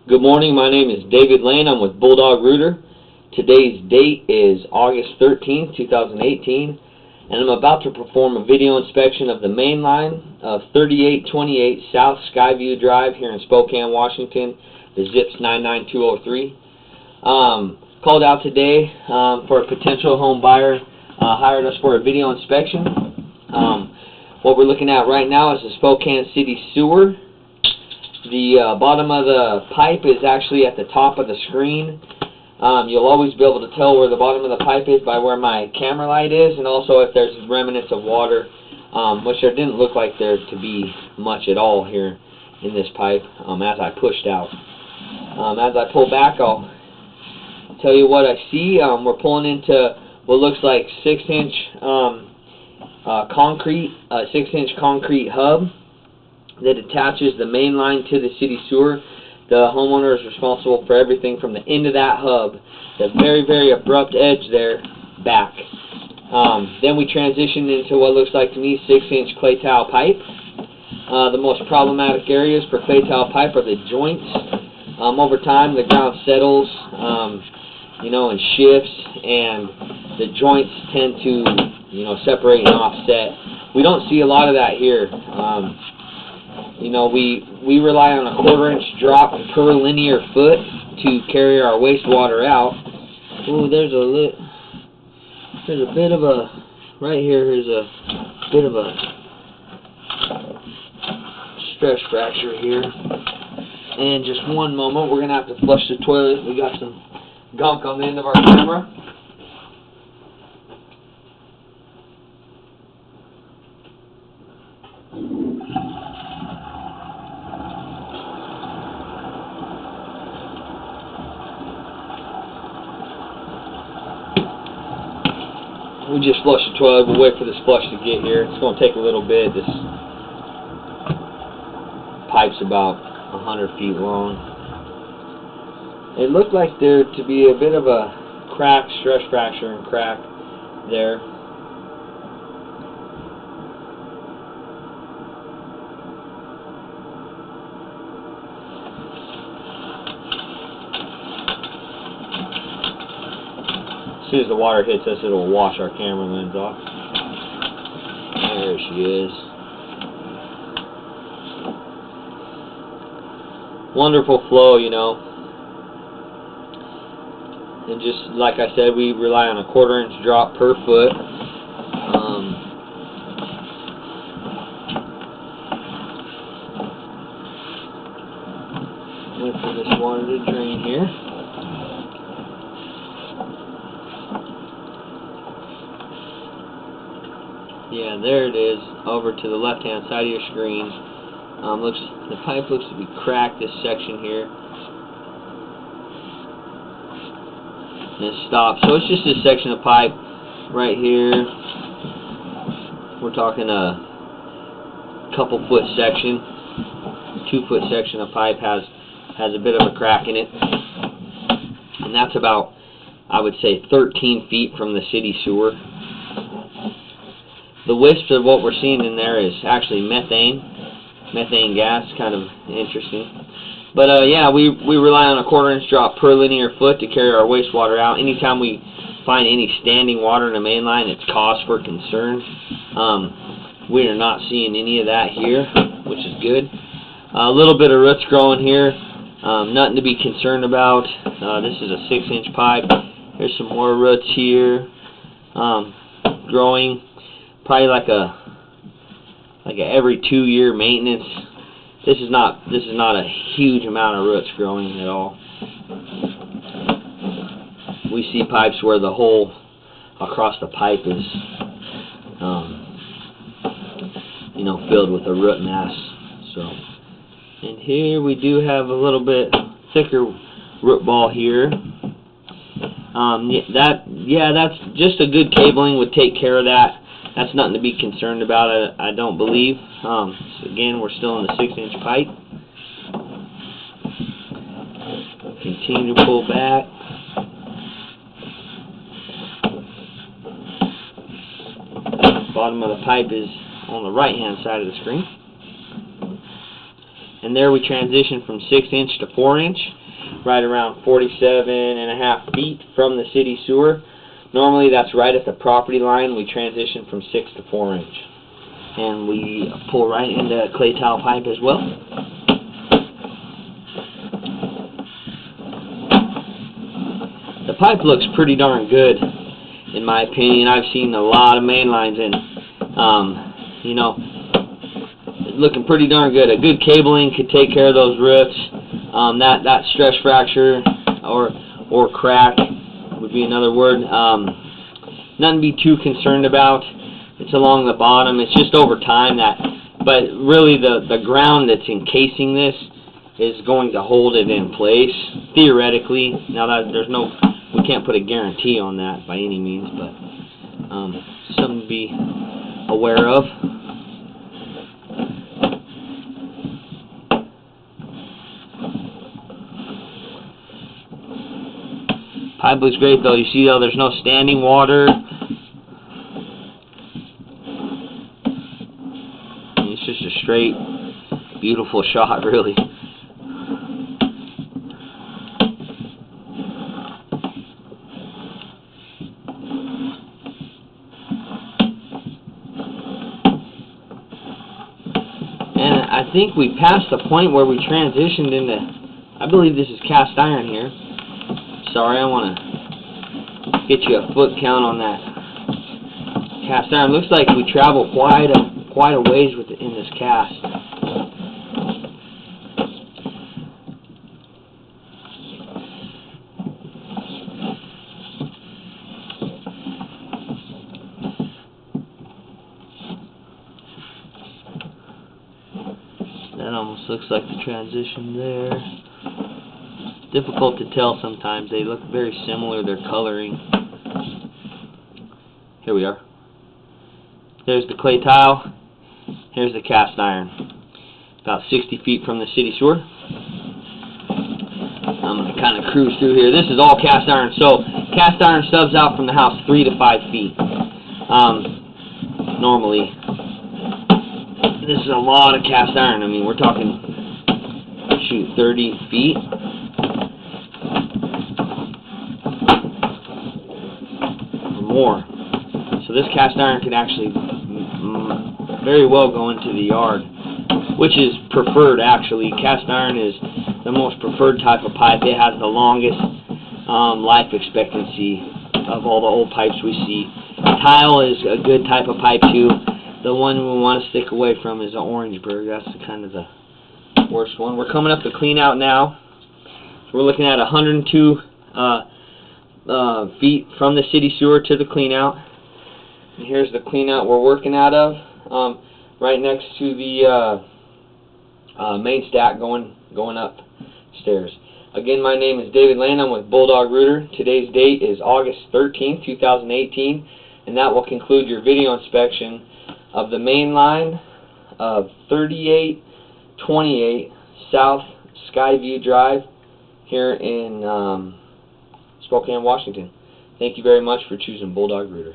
Good morning, my name is David Lane. I'm with Bulldog Rooter. Today's date is August 13th, 2018, and I'm about to perform a video inspection of the main line of 3828 South Skyview Drive here in Spokane, Washington, the ZIP's 99203. Called out today for a potential home buyer, hired us for a video inspection. What we're looking at right now is the Spokane City Sewer. The bottom of the pipe is actually at the top of the screen. You'll always be able to tell where the bottom of the pipe is by where my camera light is, and also if there's remnants of water, which there didn't look like there to be much at all here in this pipe as I pushed out. As I pull back, I'll tell you what I see. We're pulling into what looks like 6-inch concrete hub that attaches the main line to the city sewer. The homeowner is responsible for everything from the end of that hub, the very, very abrupt edge there, back. Then we transition into what looks like to me 6-inch clay tile pipe. The most problematic areas for clay tile pipe are the joints. Over time, the ground settles, and shifts, and the joints tend to, separate and offset. We don't see a lot of that here. We rely on a 1/4-inch drop per linear foot to carry our wastewater out. Oh, there's a bit of a, right here, here's a bit of a stress fracture here. And just one moment, we're going to have to flush the toilet. We got some gunk on the end of our camera. We just flushed the toilet. We'll wait for this flush to get here. It's going to take a little bit. This pipe's about 100 feet long. It looked like there to be a bit of a crack, stress fracture and crack there. As soon as the water hits us, it'll wash our camera lens off. There she is. Wonderful flow, And just like I said, we rely on a 1/4-inch drop per foot. Wait for this water to drain here. Yeah, there it is, over to the left-hand side of your screen. The pipe looks to be cracked, this section here. And it stops. So it's just this section of pipe right here. We're talking a couple foot section. 2-foot section of pipe has a bit of a crack in it. And that's about, I would say, 13 feet from the city sewer. The wisps of what we're seeing in there is actually methane gas, kind of interesting. But yeah, we rely on a 1/4-inch drop per linear foot to carry our wastewater out. Anytime we find any standing water in the main line, it's cause for concern. We are not seeing any of that here, which is good. A little bit of roots growing here, nothing to be concerned about. This is a 6-inch pipe. There's some more roots here, growing. Probably like a every 2-year maintenance. This is not a huge amount of roots growing at all. We see pipes where the hole across the pipe is filled with a root mass. So, and here we do have a little bit thicker root ball here. That's just a good cabling would take care of that. That's nothing to be concerned about, I don't believe. So again, we're still in the 6-inch pipe. Continue to pull back. Bottom of the pipe is on the right-hand side of the screen. and there we transition from 6-inch to 4-inch, right around 47.5 feet from the city sewer. Normally that's right at the property line. We transition from 6 to 4-inch. And we pull right into clay tile pipe as well. The pipe looks pretty darn good, in my opinion. I've seen a lot of main lines, and you know, looking pretty darn good. A good cabling could take care of those rifts. That stress fracture or crack would be another word. Nothing to be too concerned about. It's along the bottom. It's just over time but really the ground that's encasing this is going to hold it in place theoretically. Now we can't put a guarantee on that by any means, but something to be aware of. Pipe looks great though. You see though, there's no standing water. It's just a straight, beautiful shot, really. And I think we passed the point where we transitioned into, I believe this is cast iron here. Sorry, I want to get you a foot count on that cast iron. Looks like we travel quite a ways in this cast. That almost looks like the transition there. Difficult to tell sometimes. They look very similar, their coloring. Here we are. There's the clay tile. Here's the cast iron. About 60 feet from the city sewer. I'm going to kind of cruise through here. This is all cast iron. So cast iron stubs out from the house 3 to 5 feet. Normally. This is a lot of cast iron. I mean, we're talking, shoot, 30 feet. More. So this cast iron could actually very well go into the yard, which is preferred actually. Cast iron is the most preferred type of pipe. It has the longest life expectancy of all the old pipes we see. Tile is a good type of pipe too. The one we want to stick away from is the Orangeburg. That's kind of the worst one. We're coming up to clean out now. So we're looking at 102 feet from the city sewer to the clean out. And here's the clean out we're working out of, right next to the main stack going upstairs. Again, my name is David Lane. I'm with Bulldog Rooter. Today's date is August 13th, 2018, and that will conclude your video inspection of the main line of 3828 South Skyview Drive here in Spokane, Washington. Thank you very much for choosing Bulldog Rooter.